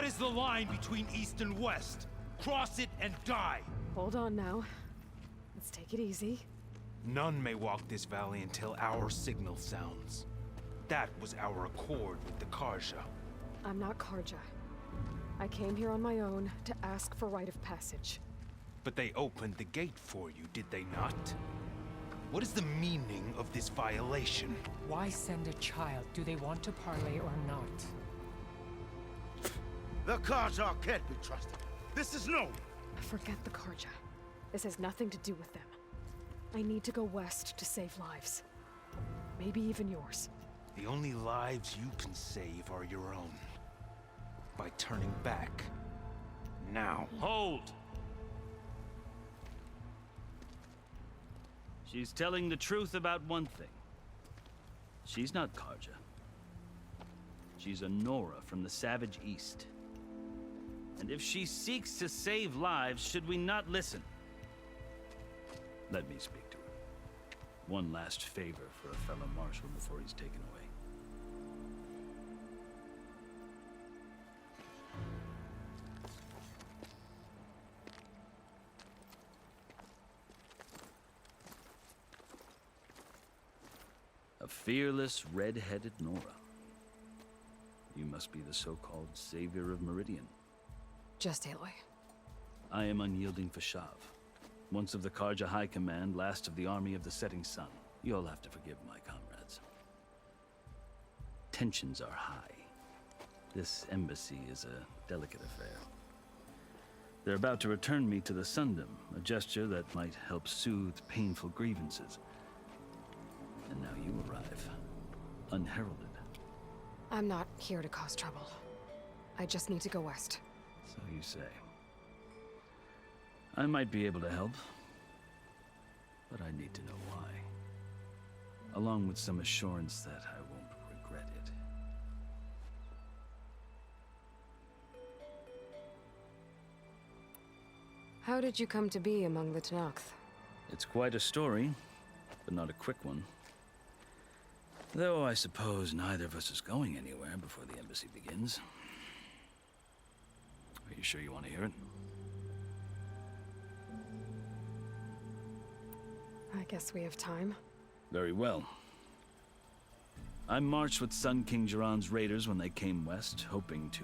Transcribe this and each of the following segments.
That is the line between East and West. Cross it and die. Hold on now. Let's take it easy. None may walk this valley until our signal sounds. That was our accord with the Karja. I'm not Karja. I came here on my own to ask for rite of passage. But they opened the gate for you, did they not? What is the meaning of this violation? Why send a child? Do they want to parley or not? The Karja can't be trusted. This is known. Forget the Karja. This has nothing to do with them. I need to go west to save lives. Maybe even yours. The only lives you can save are your own. By turning back. Now. Hold! She's telling the truth about one thing. She's not Karja. She's a Nora from the Savage East. And if she seeks to save lives, should we not listen? Let me speak to her. One last favor for a fellow marshal before he's taken away. A fearless, red-headed Nora. You must be the so-called savior of Meridian. Just Aloy. I am unyielding Fashav. Once of the Karja High Command, last of the army of the setting sun. You'll have to forgive my comrades. Tensions are high. This embassy is a delicate affair. They're about to return me to the Sundom, a gesture that might help soothe painful grievances. And now you arrive, unheralded. I'm not here to cause trouble. I just need to go west. So you say. I might be able to help, but I need to know why. Along with some assurance that I won't regret it. How did you come to be among the Tenakth? It's quite a story, but not a quick one. Though I suppose neither of us is going anywhere before the embassy begins. Are you sure you want to hear it? I guess we have time. Very well. I marched with Sun King Jiran's raiders when they came west, hoping to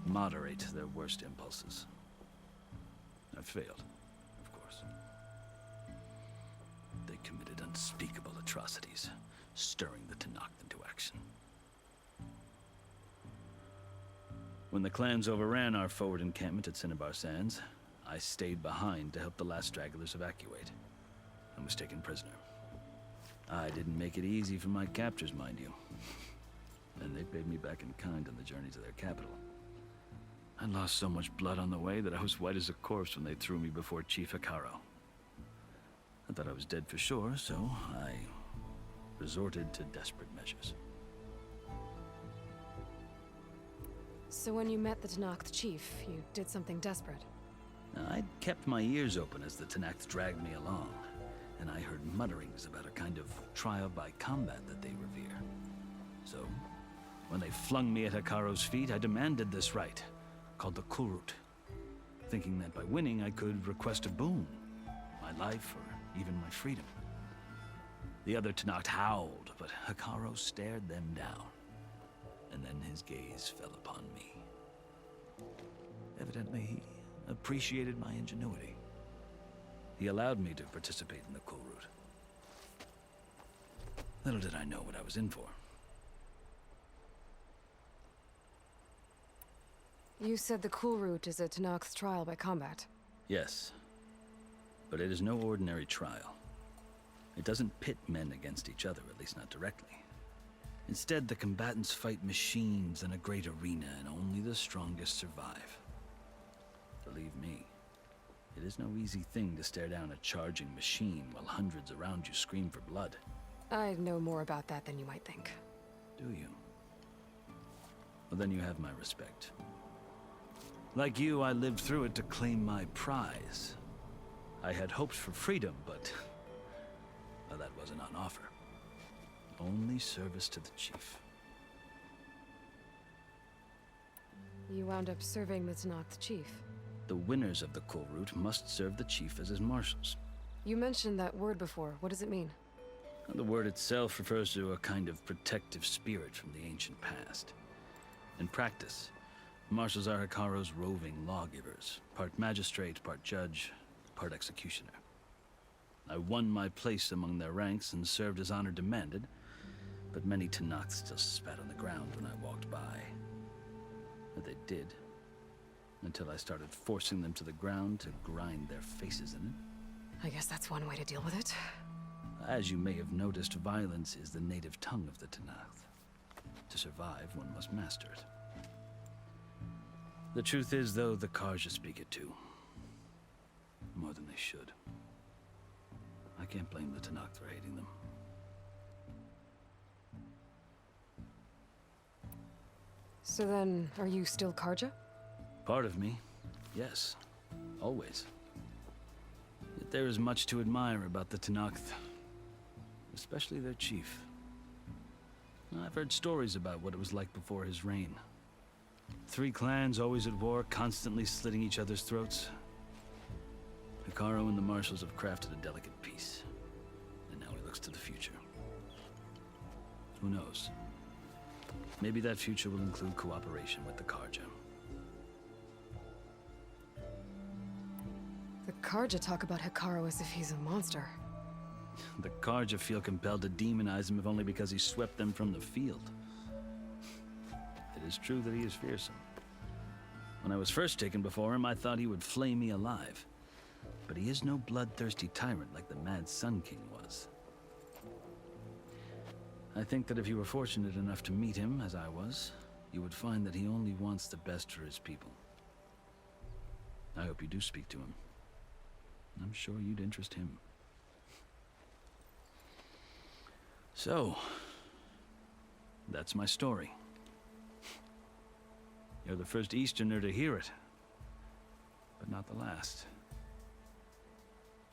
moderate their worst impulses. I failed, of course. They committed unspeakable atrocities, stirring the Tenakth into action. When the clans overran our forward encampment at Cinnabar Sands, I stayed behind to help the last stragglers evacuate. I was taken prisoner. I didn't make it easy for my captors, mind you. And they paid me back in kind on the journey to their capital. I lost so much blood on the way that I was white as a corpse when they threw me before Chief Hekaro. I thought I was dead for sure, so I resorted to desperate measures. So when you met the Tenakth chief, you did something desperate? I'd kept my ears open as the Tenakth dragged me along, and I heard mutterings about a kind of trial by combat that they revere. So, when they flung me at Hekaro's feet, I demanded this rite, called the Kulrut, thinking that by winning I could request a boon, my life or even my freedom. The other Tenakth howled, but Hekaro stared them down, and then his gaze fell upon me. Evidently, he appreciated my ingenuity. He allowed me to participate in the Kulrut. Little did I know what I was in for. You said the Kulrut is a Tenakth's trial by combat. Yes, but it is no ordinary trial. It doesn't pit men against each other, at least not directly. Instead, the combatants fight machines in a great arena, and only the strongest survive. Believe me, it is no easy thing to stare down a charging machine while hundreds around you scream for blood. I know more about that than you might think. Do you? Well, then you have my respect. Like you, I lived through it to claim my prize. I had hoped for freedom, but well, that wasn't on offer. Only service to the chief. You wound up serving the Tanakh chief. The winners of the Kulrut must serve the chief as his marshals. You mentioned that word before. What does it mean? The word itself refers to a kind of protective spirit from the ancient past. In practice, marshals are Hikaro's roving lawgivers, part magistrate, part judge, part executioner. I won my place among their ranks and served as honor demanded, but many Tanakh still spat on the ground when I walked by. But they did, until I started forcing them to the ground to grind their faces in it. I guess that's one way to deal with it. As you may have noticed, violence is the native tongue of the Tanakh. To survive, one must master it. The truth is, though, the Karja speak it too. More than they should. I can't blame the Tanakh for hating them. So then, are you still Karja? Part of me, yes. Always. Yet there is much to admire about the Tanakh, especially their chief. I've heard stories about what it was like before his reign. 3 clans always at war, constantly slitting each other's throats. Hikaru and the marshals have crafted a delicate peace, and now he looks to the future. Who knows? Maybe that future will include cooperation with the Karja. The Karja talk about Hikaru as if he's a monster. The Karja feel compelled to demonize him if only because he swept them from the field. It is true that he is fearsome. When I was first taken before him, I thought he would flay me alive. But he is no bloodthirsty tyrant like the Mad Sun King was. I think that if you were fortunate enough to meet him, as I was, you would find that he only wants the best for his people. I hope you do speak to him. I'm sure you'd interest him. So, that's my story. You're the first Easterner to hear it, but not the last.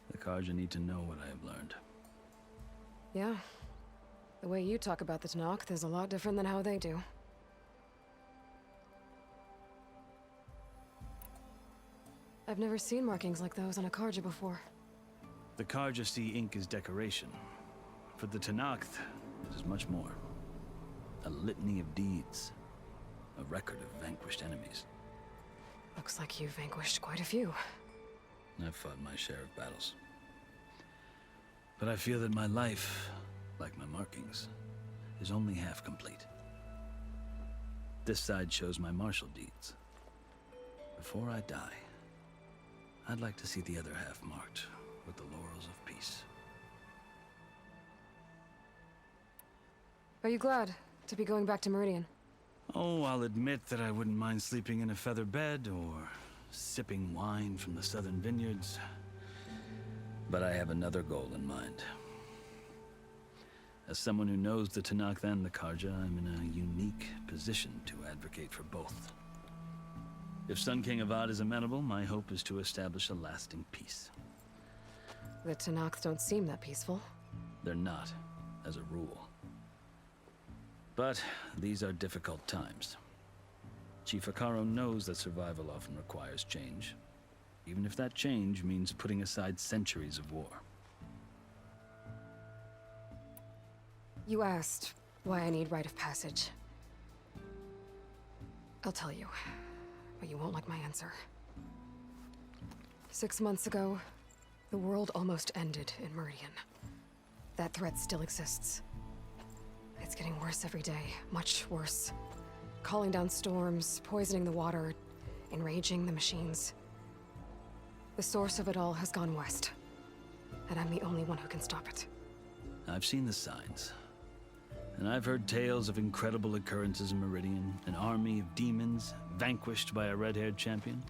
The Karja need to know what I have learned. Yeah. The way you talk about the Tanakh is a lot different than how they do. I've never seen markings like those on a Karja before. The Karja see ink as decoration. For the Tanakh, it is much more. A litany of deeds. A record of vanquished enemies. Looks like you've vanquished quite a few. I've fought my share of battles. But I feel that my life, like my markings, is only half complete. This side shows my martial deeds. Before I die, I'd like to see the other half marked with the laurels of peace. Are you glad to be going back to Meridian? Oh, I'll admit that I wouldn't mind sleeping in a feather bed or sipping wine from the southern vineyards. But I have another goal in mind. As someone who knows the Tanakh and the Karja, I'm in a unique position to advocate for both. If Sun King Avad is amenable, my hope is to establish a lasting peace. The Tanakh don't seem that peaceful. They're not, as a rule. But these are difficult times. Chief Hikaru knows that survival often requires change, even if that change means putting aside centuries of war. You asked why I need rite of passage. I'll tell you, but you won't like my answer. 6 months ago, the world almost ended in Meridian. That threat still exists. It's getting worse every day, much worse. Calling down storms, poisoning the water, enraging the machines. The source of it all has gone west, and I'm the only one who can stop it. I've seen the signs. And I've heard tales of incredible occurrences in Meridian, an army of demons vanquished by a red-haired champion.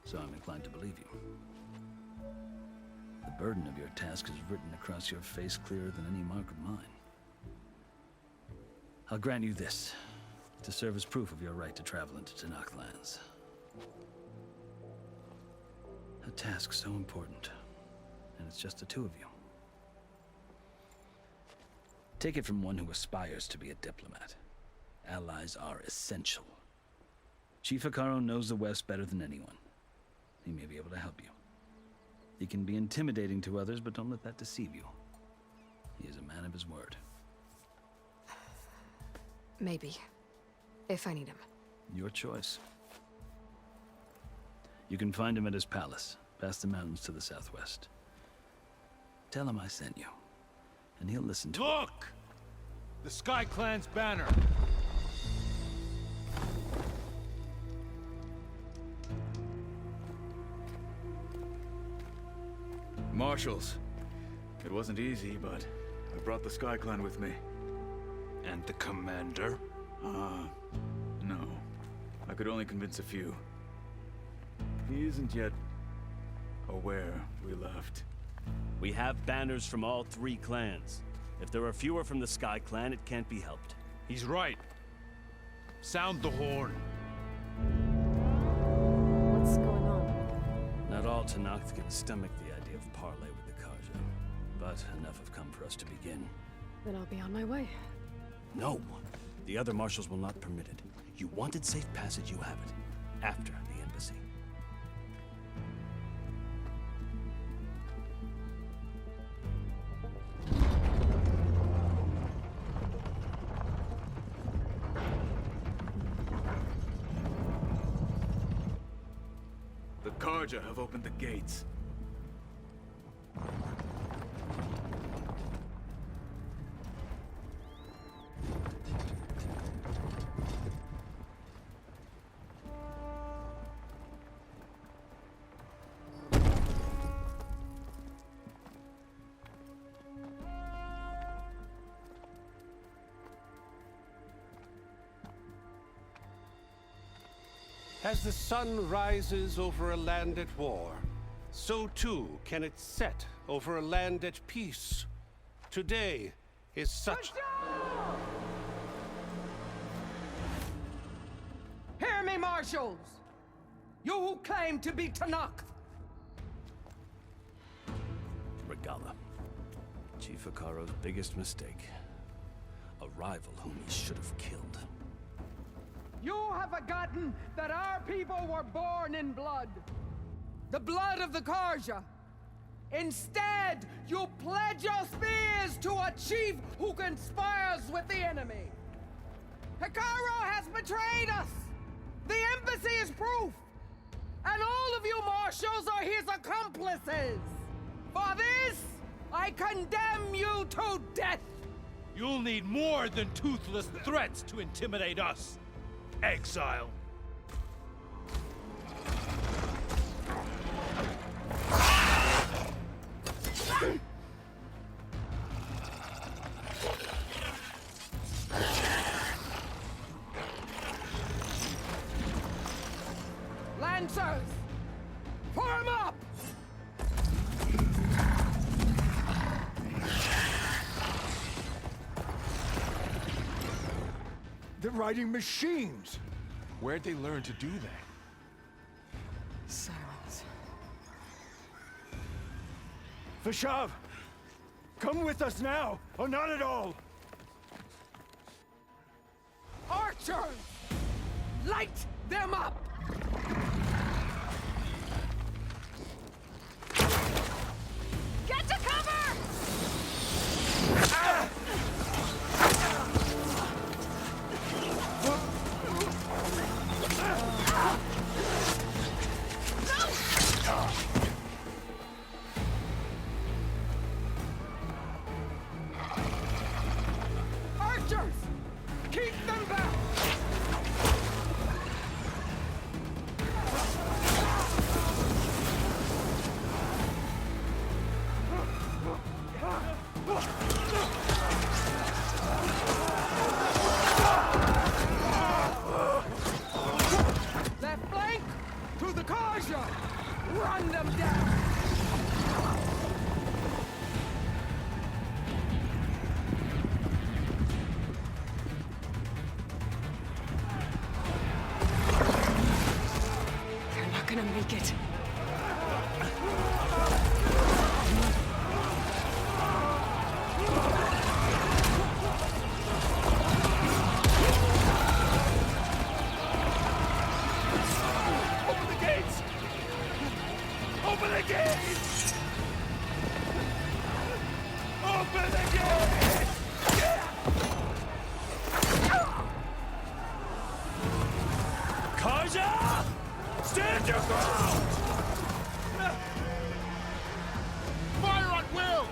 So I'm inclined to believe you. The burden of your task is written across your face clearer than any mark of mine. I'll grant you this, to serve as proof of your right to travel into Tanakh lands. A task so important, and it's just the two of you. Take it from one who aspires to be a diplomat. Allies are essential. Chief Hikaru knows the West better than anyone. He may be able to help you. He can be intimidating to others, but don't let that deceive you. He is a man of his word. Maybe. If I need him. Your choice. You can find him at his palace, past the mountains to the southwest. Tell him I sent you, and he'll listen to it. Look! The Sky Clan's banner. Marshals. It wasn't easy, but I brought the Sky Clan with me. And the commander? No. I could only convince a few. He isn't yet aware we left. We have banners from all 3 clans. If there are fewer from the Sky Clan, it can't be helped. He's right. Sound the horn. What's going on? Not all Tenakth can stomach the idea of parley with the Karja, but enough have come for us to begin. Then I'll be on my way. No! The other marshals will not permit it. You wanted safe passage, you have it. After the embassy. The Karja have opened the gates. As the sun rises over a land at war, so too can it set over a land at peace. Today is such... Hear me, marshals! You who claim to be Tenakth! Regala. Chief Hikaru's biggest mistake. A rival whom he should have killed. You have forgotten that our people were born in blood. The blood of the Karja. Instead, you pledge your spears to a chief who conspires with the enemy. Hikaru has betrayed us! The embassy is proof! And all of you marshals are his accomplices! For this, I condemn you to death! You'll need more than toothless threats to intimidate us. Exile. Lancers! Form up! They're riding machines! Where'd they learn to do that? Silence. Vashav! Come with us now, or not at all! Archers! Light them up! Get to cover! Archers! Keep them back! Left flank! To the Karja! Run them down! They're not gonna make it. Open the gate! Open the gate! Karja! Stand your ground! Fire at will!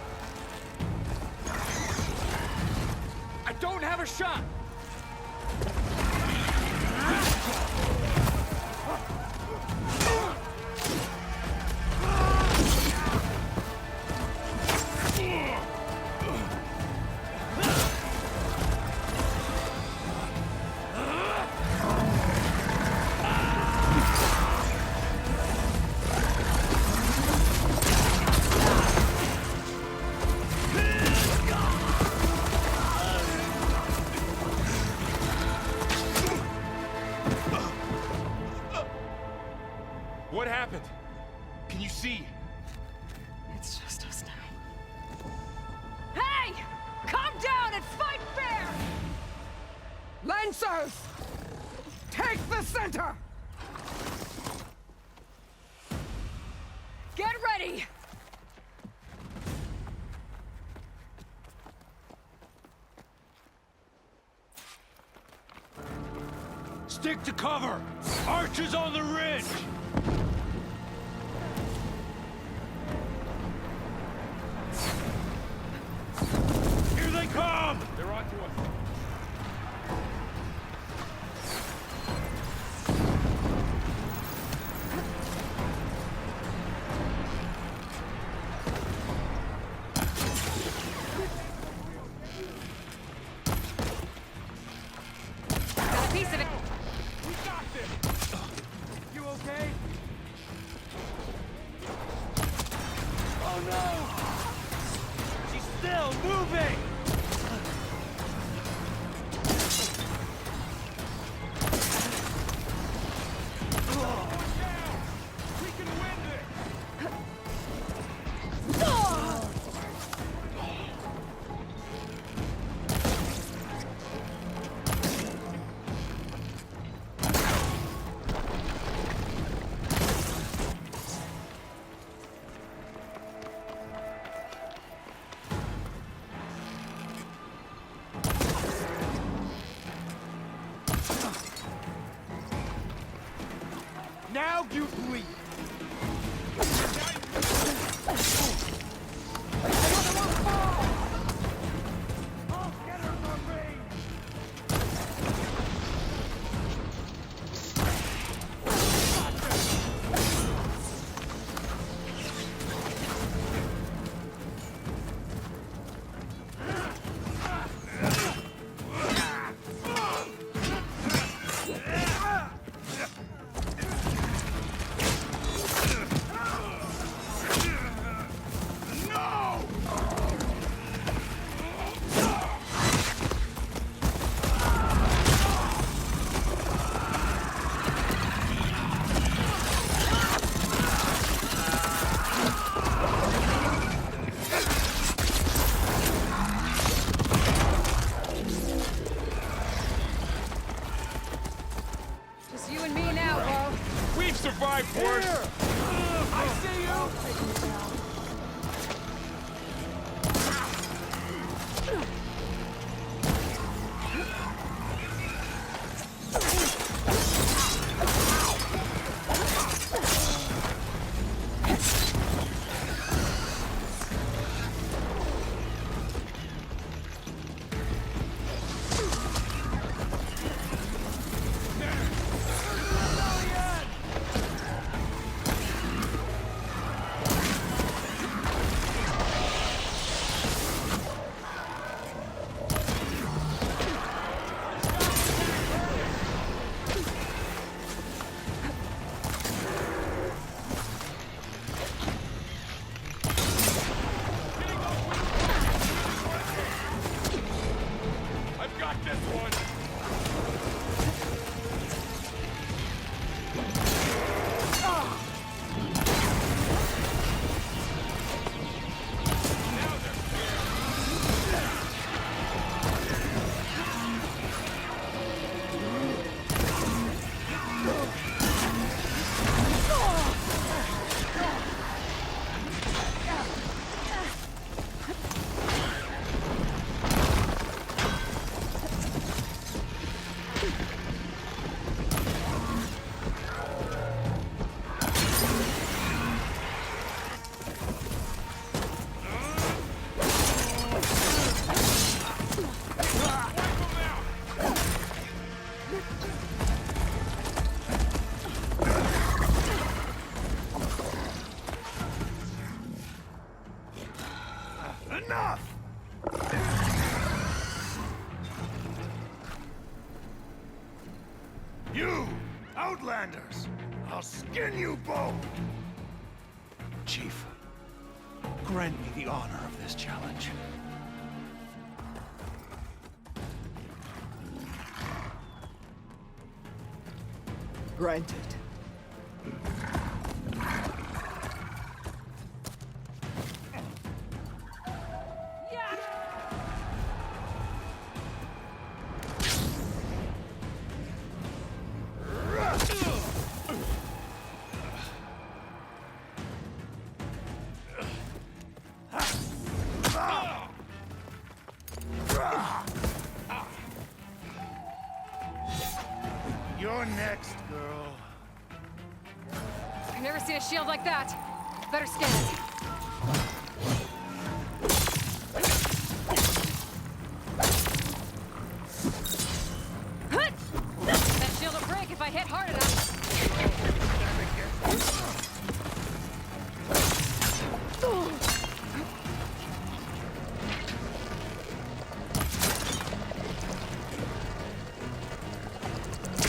I don't have a shot! What happened? Can you see? It's just us now. Hey! Calm down and fight fair! Lancers! Take the center! Get ready! Stick to cover! Archers on the ridge! Here they come! They're on to us. Got a piece of it. We got this! You okay? Oh no! She's still moving! We can win this! Enough! You, Outlanders! I'll skin you both! Chief, grant me the honor of this challenge. Granted. You're next, girl. I've never seen a shield like that. Better scan it. That shield will break if I hit hard enough.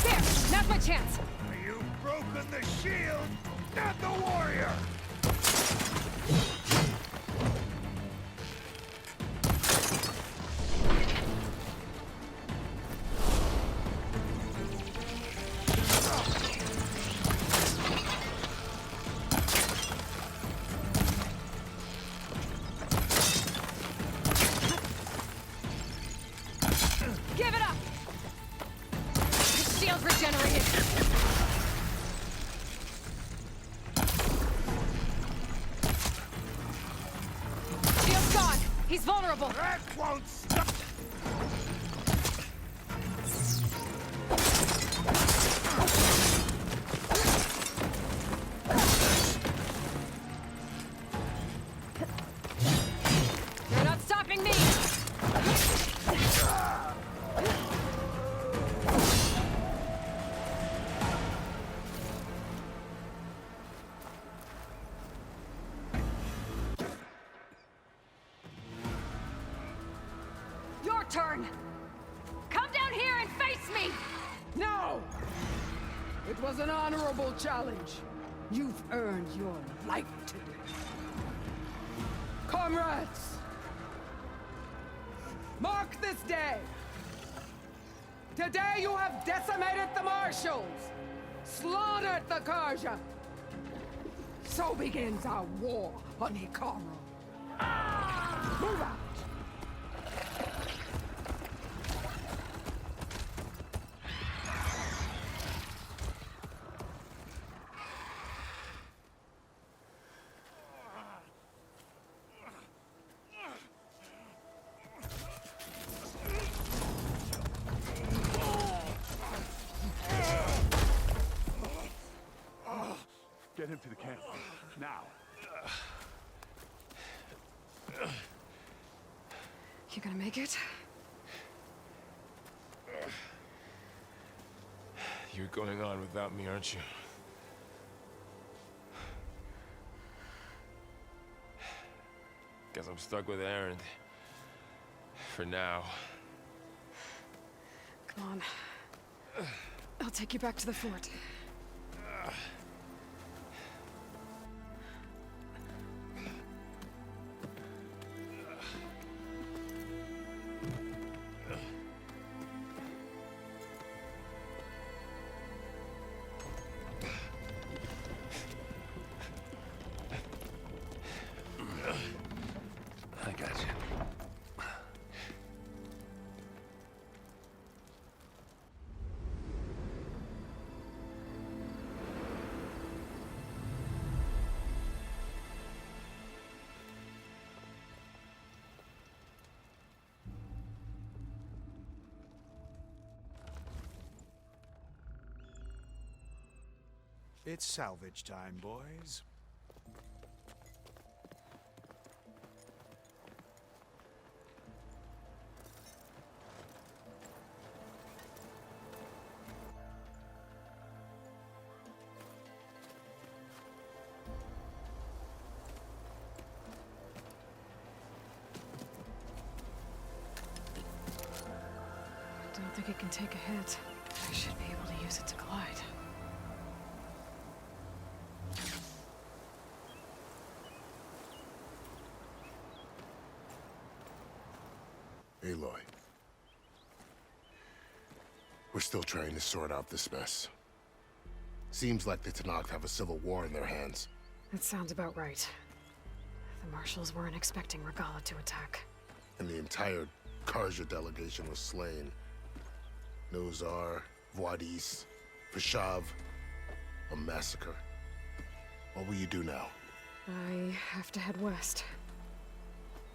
There! Now's my chance! You've broken the shield, not the warrior! Give it up! His shield's regenerated. Shield's gone. He's vulnerable. That won't stop! You're not stopping me! Your turn! Come down here and face me! No! It was an honorable challenge. You've earned your life today. Comrades! Mark this day! Today you have decimated the Marshals! Slaughtered the Karja! So begins our war on Hikaru. Move out! Get him to the camp. Now. You gonna make it? You're going on without me, aren't you? Guess I'm stuck with Aaron. For now. Come on. I'll take you back to the fort. I got you. It's salvage time, boys. like it can take a hit. I should be able to use it to glide. Aloy. We're still trying to sort out this mess. Seems like the Tenakth have a civil war in their hands. That sounds about right. The Marshals weren't expecting Regala to attack. And the entire Karja delegation was slain. Nozar, Vuadis, Vashav. A massacre. What will you do now? I have to head west.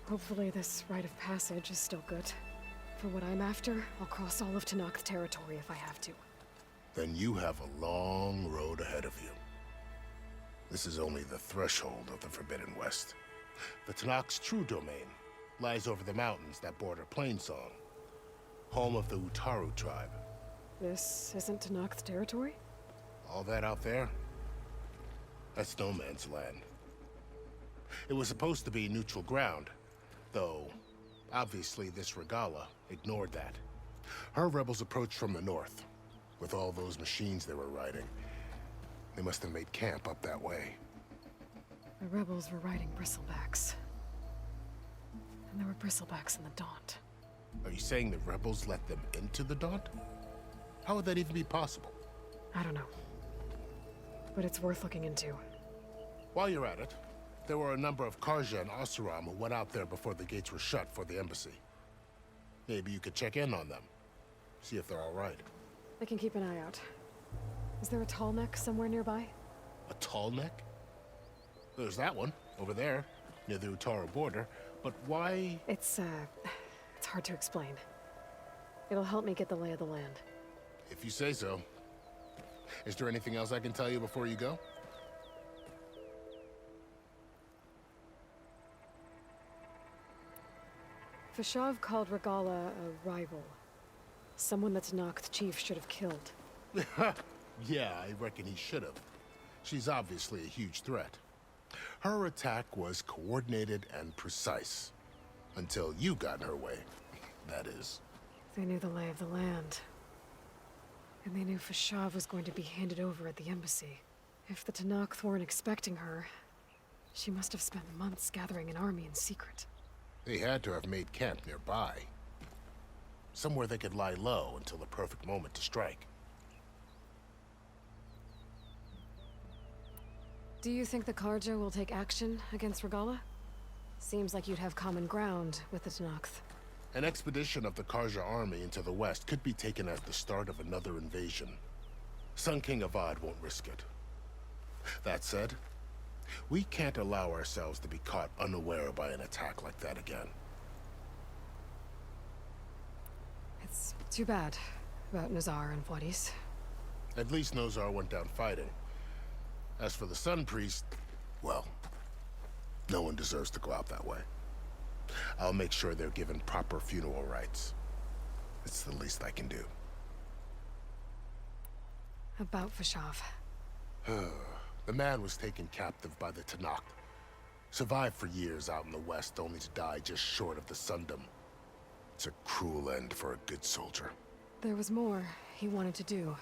Hopefully this rite of passage is still good. For what I'm after, I'll cross all of Tenakth territory if I have to. Then you have a long road ahead of you. This is only the threshold of the Forbidden West. The Tenakth's true domain lies over the mountains that border Plainsong, home of the Utaru tribe. This isn't Tenakth territory? All that out there? That's no man's land. It was supposed to be neutral ground, though obviously this Regala ignored that. Her rebels approached from the north, with all those machines they were riding. They must have made camp up that way. The rebels were riding bristlebacks. And there were bristlebacks in the Daunt. Are you saying the rebels let them into the Daunt? How would that even be possible? I don't know. But it's worth looking into. While you're at it, there were a number of Karja and Oseram who went out there before the gates were shut for the embassy. Maybe you could check in on them. See if they're all right. I can keep an eye out. Is there a tall neck somewhere nearby? A tall neck? There's that one, over there, near the Utaru border. But why? It's hard to explain. It'll help me get the lay of the land. If you say so. Is there anything else I can tell you before you go? Vashav called Regala a rival. Someone that Tenakth chief should have killed. Yeah, I reckon he should have. She's obviously a huge threat. Her attack was coordinated and precise. Until you got in her way, that is. They knew the lay of the land. And they knew Vashav was going to be handed over at the embassy. If the Tenakth weren't expecting her, she must have spent months gathering an army in secret. They had to have made camp nearby. Somewhere they could lie low until the perfect moment to strike. Do you think the Karja will take action against Regala? Seems like you'd have common ground with the Tenakth. An expedition of the Karja army into the west could be taken as the start of another invasion. Sun King Avad won't risk it. That said, we can't allow ourselves to be caught unaware by an attack like that again. It's too bad about Nazar and Vuadis. At least Nozar went down fighting. As for the Sun Priest, well, no one deserves to go out that way. I'll make sure they're given proper funeral rites. It's the least I can do. About Vashav. The man was taken captive by the Tenakth. Survived for years out in the west, only to die just short of the Sundom. It's a cruel end for a good soldier. There was more he wanted to do.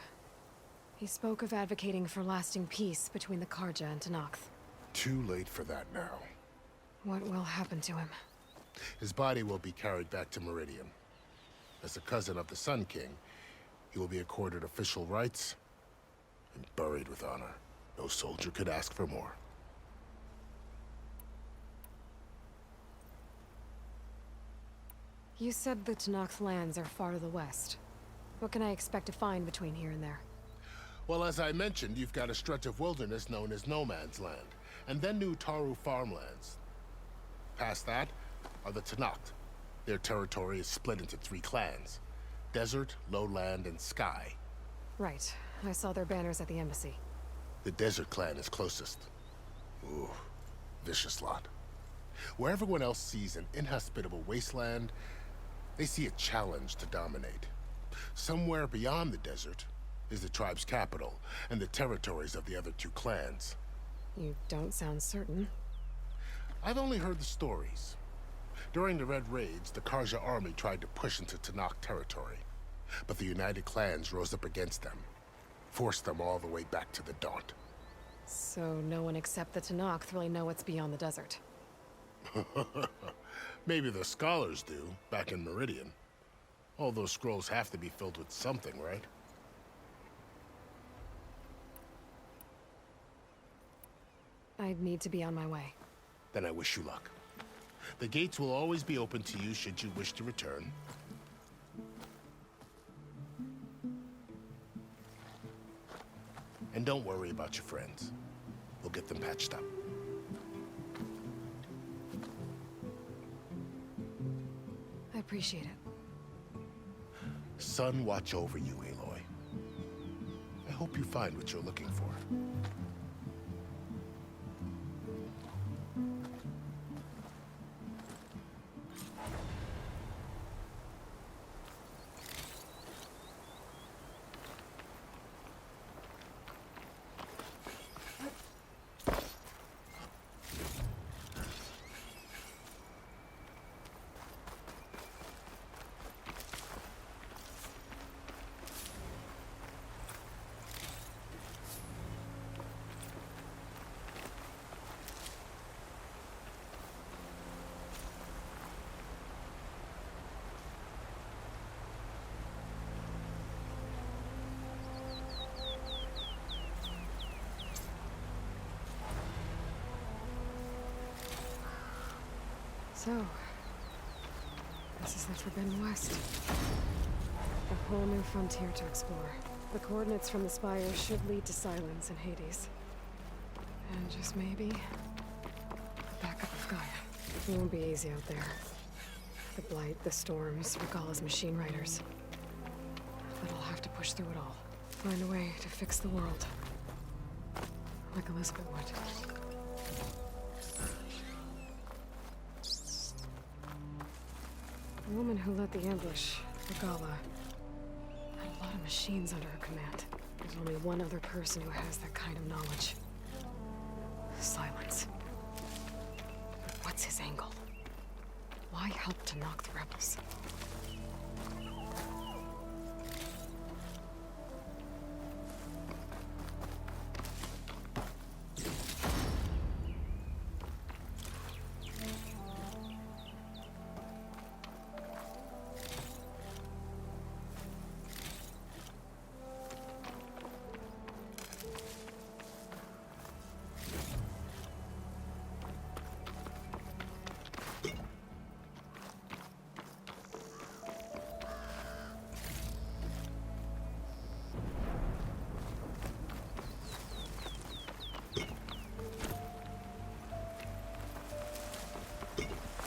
He spoke of advocating for lasting peace between the Karja and Tenakth. Too late for that now. What will happen to him? His body will be carried back to Meridian. As a cousin of the Sun King, he will be accorded official rights and buried with honor. No soldier could ask for more. You said the Tenakth lands are far to the west. What can I expect to find between here and there? Well, as I mentioned, you've got a stretch of wilderness known as No Man's Land, and then New Taru farmlands. Past that are the Tenakth. Their territory is split into 3 clans: Desert, Lowland, and Sky. Right. I saw their banners at the embassy. The Desert clan is closest. Ooh, vicious lot. Where everyone else sees an inhospitable wasteland, they see a challenge to dominate. Somewhere beyond the desert is the tribe's capital and the territories of the other 2 clans. You don't sound certain. I've only heard the stories. During the Red Raids, the Karja army tried to push into Tenakth territory. But the united clans rose up against them, forced them all the way back to the Daunt. So no one except the Tenakth really know what's beyond the desert. Maybe the scholars do, back in Meridian. All those scrolls have to be filled with something, right? I need to be on my way. Then I wish you luck. The gates will always be open to you should you wish to return. And don't worry about your friends. We'll get them patched up. I appreciate it. Sun watch over you, Aloy. I hope you find what you're looking for. So, this is the Forbidden West. A whole new frontier to explore. The coordinates from the spire should lead to Silence and Hades. And just maybe, the backup of Gaia. It won't be easy out there. The Blight, the Storms, Regalla's machine riders. But I'll have to push through it all. Find a way to fix the world. Like Elizabeth would. The woman who led the ambush, Regalla, had a lot of machines under her command. There's only one other person who has that kind of knowledge. Silence. But what's his angle? Why help to knock the rebels?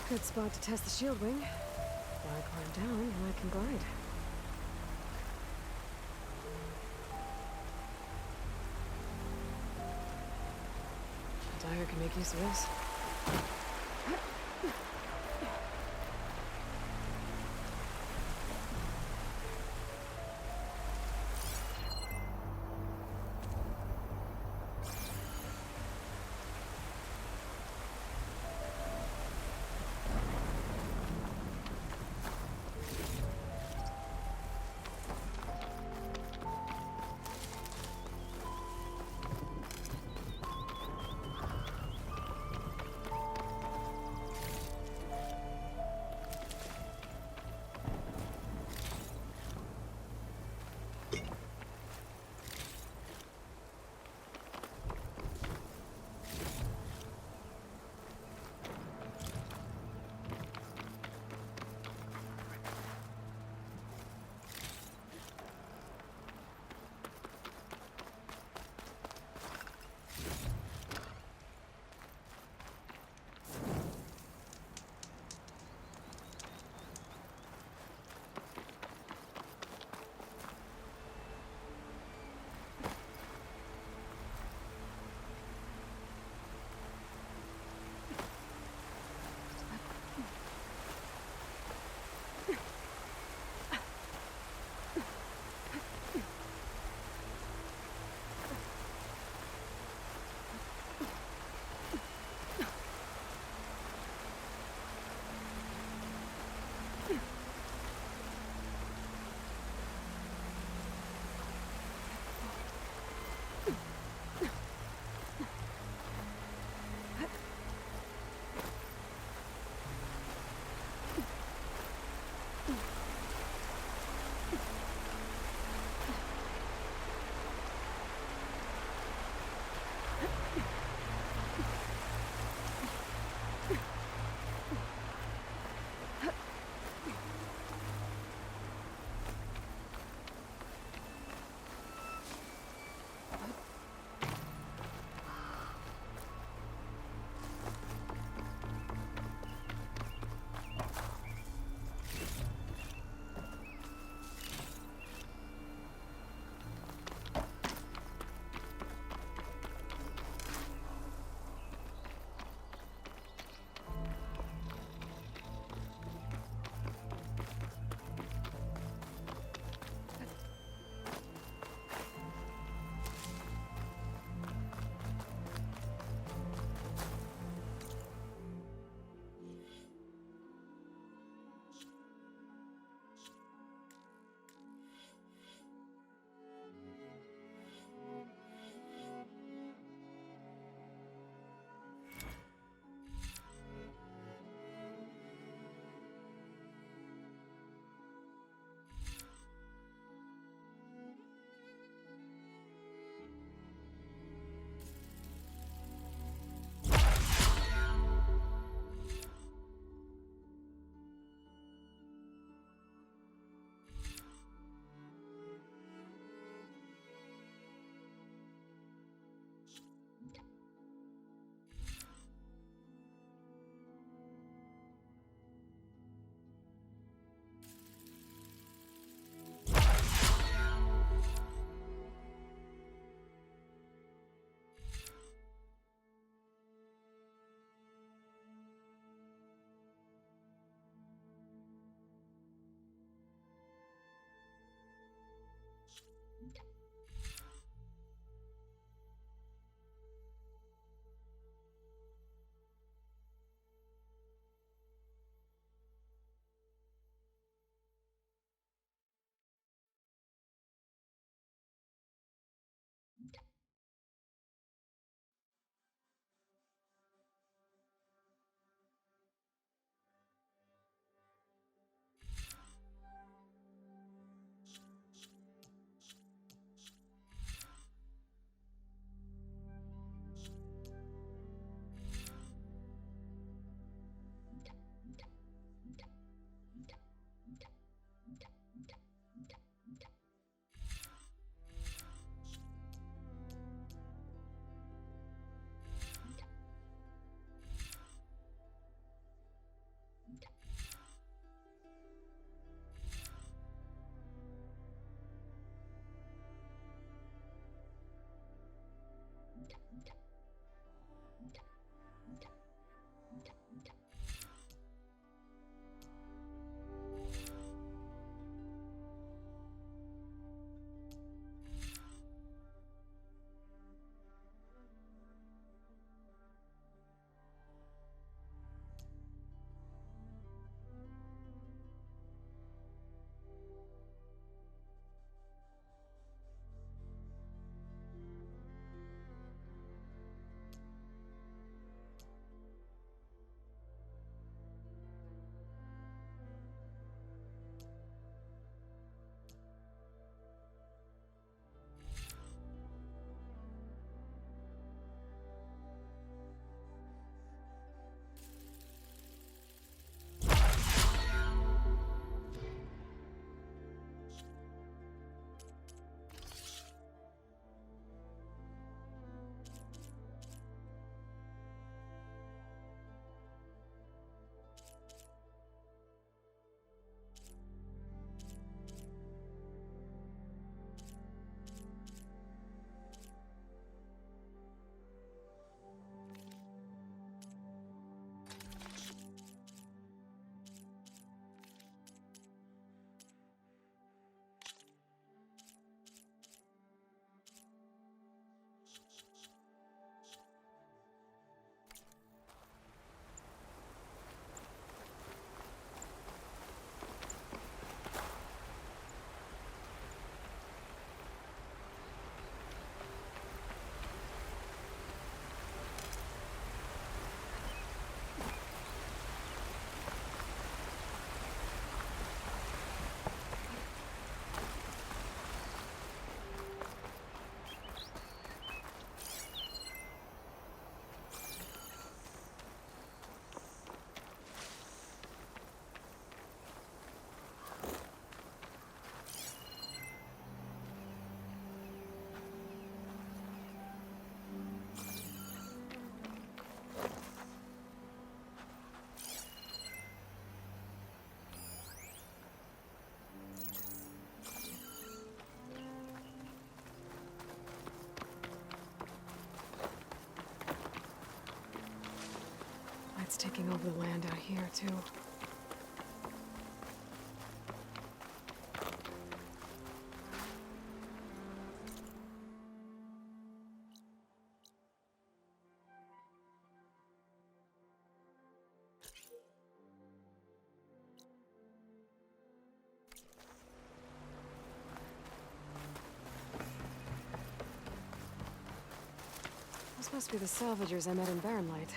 Good spot to test the shield wing. While I climb down, and I can glide. Dyer can make use of this. It's taking over the land out here, too. This must be the salvagers I met in Barren Light.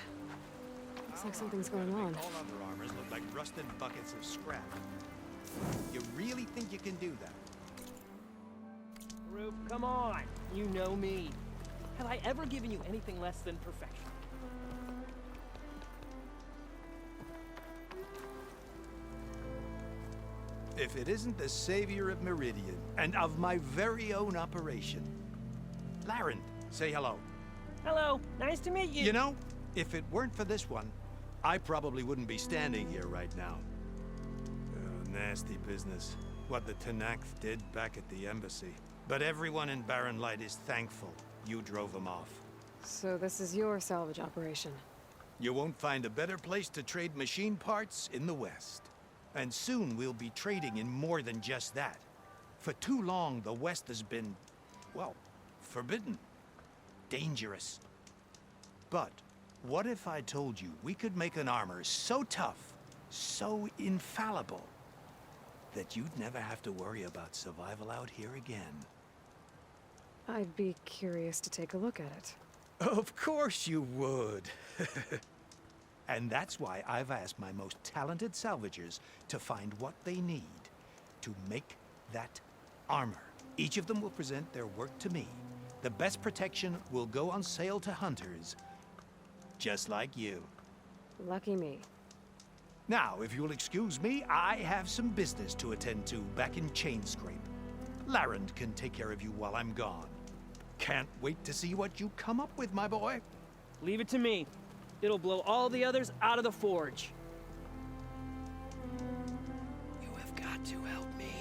Looks like something's going on. All other armors look like rusted buckets of scrap. You really think you can do that? Rube, come on. You know me. Have I ever given you anything less than perfection? If it isn't the savior of Meridian, and of my very own operation. Laren, say hello. Hello. Nice to meet you. You know, if it weren't for this one, I probably wouldn't be standing here right now. Nasty business. What the Tenakth did back at the embassy. But everyone in Barren Light is thankful you drove them off. So this is your salvage operation? You won't find a better place to trade machine parts in the West. And soon we'll be trading in more than just that. For too long, the West has been, well, forbidden. Dangerous. But what if I told you we could make an armor so tough, so infallible, that you'd never have to worry about survival out here again? I'd be curious to take a look at it. Of course you would. And that's why I've asked my most talented salvagers to find what they need to make that armor. Each of them will present their work to me. The best protection will go on sale to hunters, just like you. Lucky me. Now, if you'll excuse me, I have some business to attend to back in Chainscrape. Laren can take care of you while I'm gone. Can't wait to see what you come up with, my boy. Leave it to me. It'll blow all the others out of the forge. You have got to help me.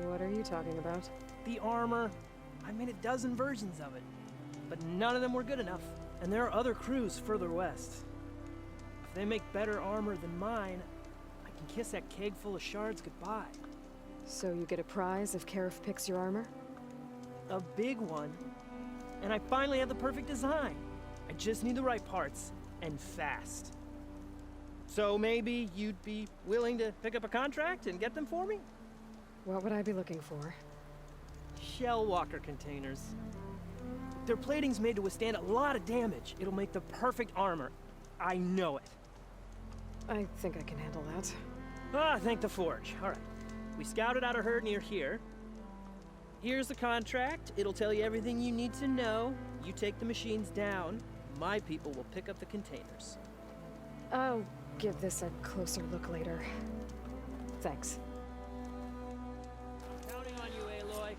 What are you talking about? The armor. I made a dozen versions of it, but none of them were good enough. And there are other crews further west. If they make better armor than mine, I can kiss that keg full of shards goodbye. So you get a prize if Karif picks your armor? A big one. And I finally have the perfect design. I just need the right parts, and fast. So maybe you'd be willing to pick up a contract and get them for me? What would I be looking for? Shell walker containers. Their plating's made to withstand a lot of damage. It'll make the perfect armor. I know it. I think I can handle that. Ah, thank the forge. All right. We scouted out a herd near here. Here's the contract. It'll tell you everything you need to know. You take the machines down. My people will pick up the containers. I'll give this a closer look later. Thanks. Counting on you, Aloy.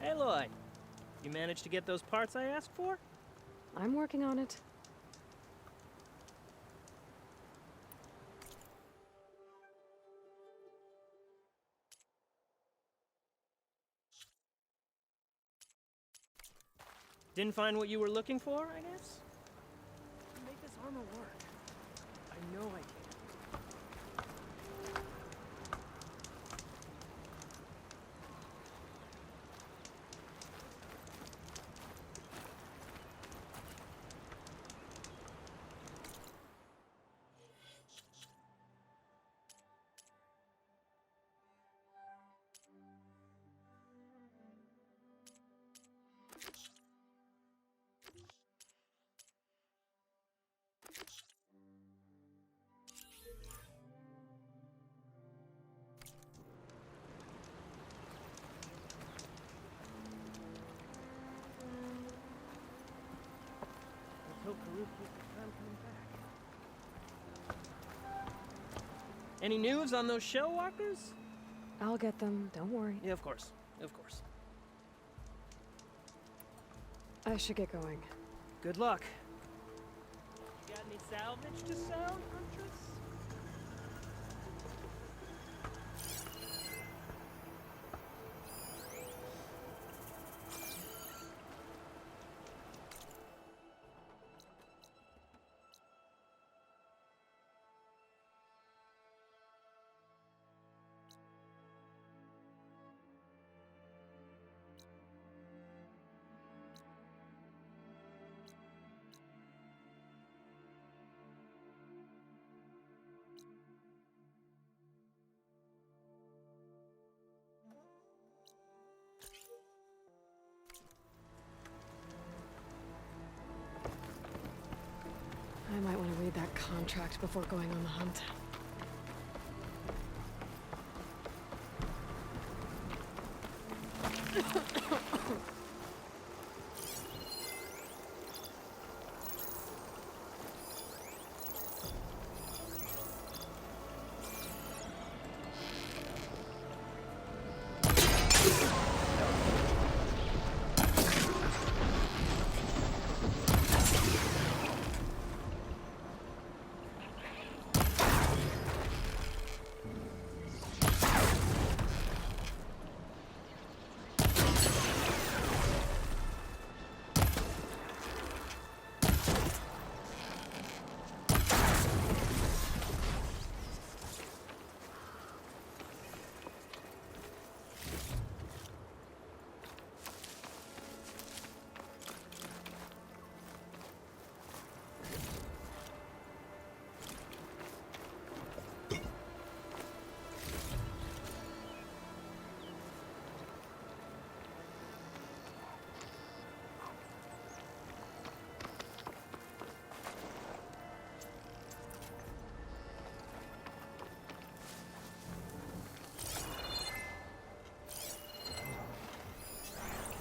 Aloy, you managed to get those parts I asked for? I'm working on it. Didn't find what you were looking for, I guess? Make this armor work. I know I can. Any news on those shell walkers? I'll get them, don't worry. Yeah, of course. Of course. I should get going. Good luck. You got any salvage to sell, Huntress? I might want to read that contract before going on the hunt.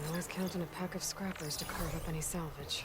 Can always count on a pack of scrappers to carve up any salvage.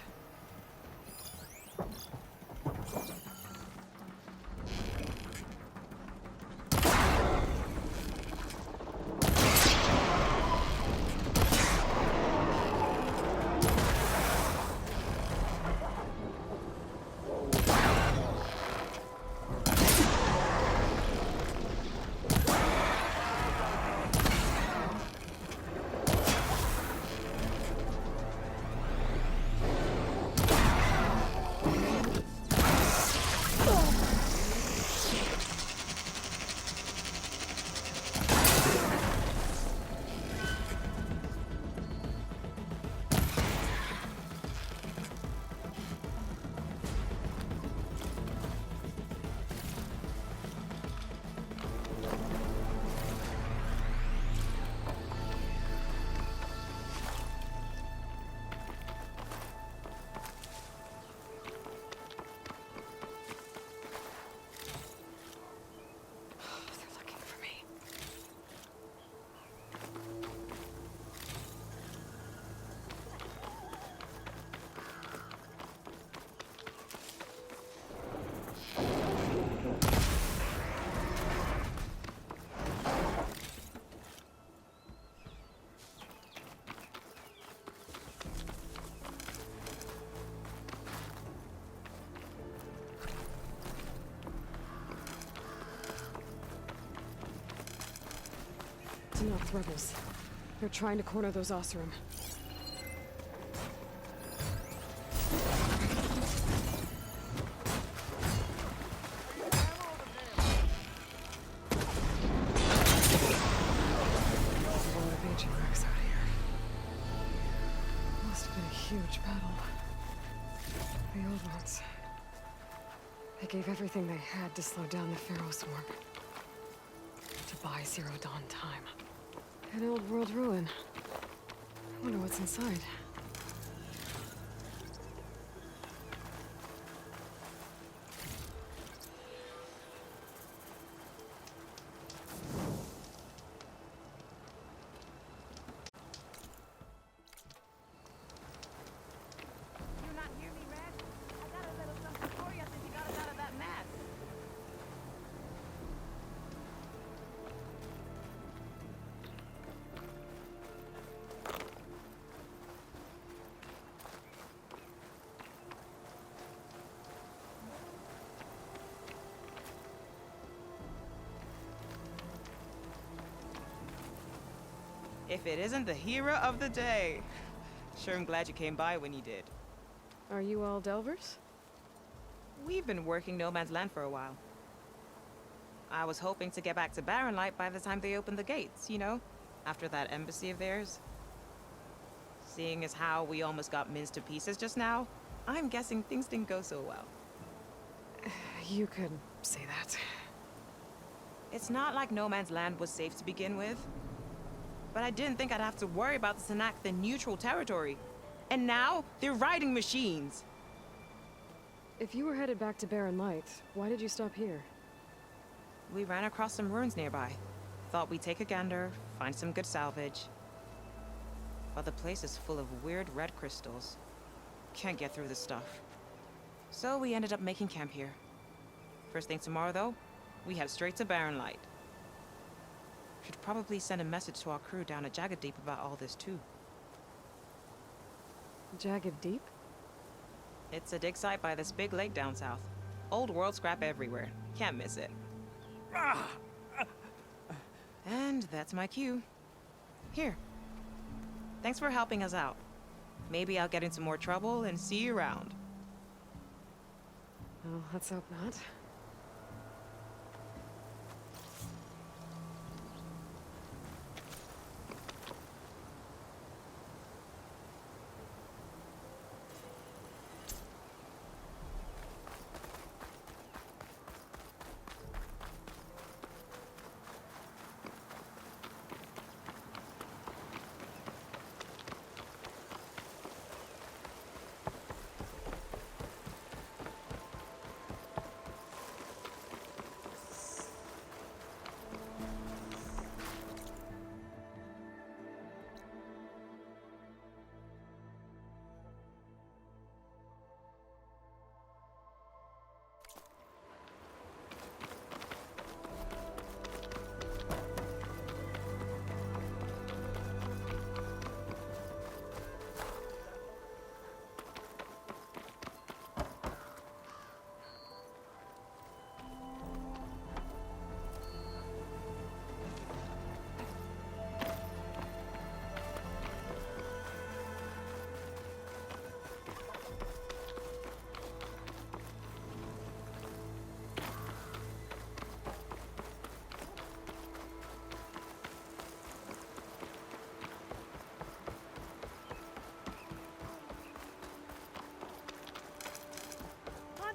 It's enough rebels. They're trying to corner those Oseram. There's a lot of ancient wrecks out here. Must have been a huge battle. The old ones. They gave everything they had to slow down the Pharaoh swarm. To buy Zero Dawn time. An old world ruin. I wonder what's inside. You not hear me, Red? I got a little something for you since you got us out of that mess. if it isn't the hero of the day. Sure, I'm glad you came by when you did. Are you all Delvers? We've been working No Man's Land for a while. I was hoping to get back to Barren Light by the time they opened the gates, you know? After that embassy of theirs. Seeing as how we almost got minced to pieces just now, I'm guessing things didn't go so well. You could say that. It's not like No Man's Land was safe to begin with. But I didn't think I'd have to worry about this Anak, the neutral territory. And now, they're riding machines. If you were headed back to Barren Light, why did you stop here? We ran across some ruins nearby. Thought we'd take a gander, find some good salvage. But the place is full of weird red crystals. Can't get through this stuff. So we ended up making camp here. First thing tomorrow, though, we head straight to Barren Light. Should probably send a message to our crew down at Jagged Deep about all this, too. Jagged Deep? It's a dig site by this big lake down south. Old world scrap everywhere. Can't miss it. And that's my cue. Here. Thanks for helping us out. Maybe I'll get into more trouble and see you around. Well, let's hope not.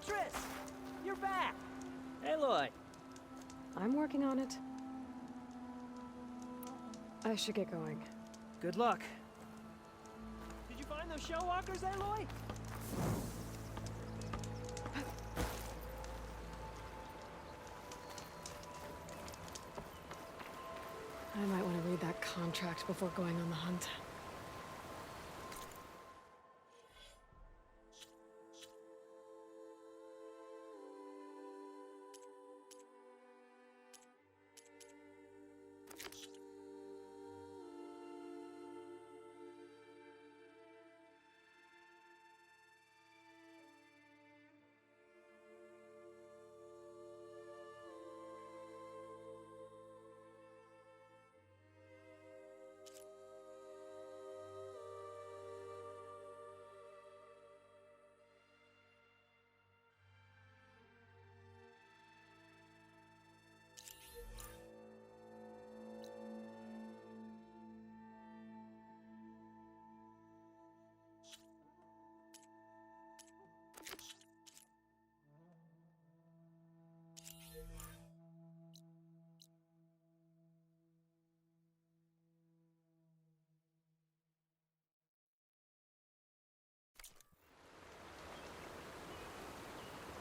Huntress! You're back! Aloy! I'm working on it. I should get going. Good luck. Did you find those show walkers, Aloy? I might want to read that contract before going on the hunt.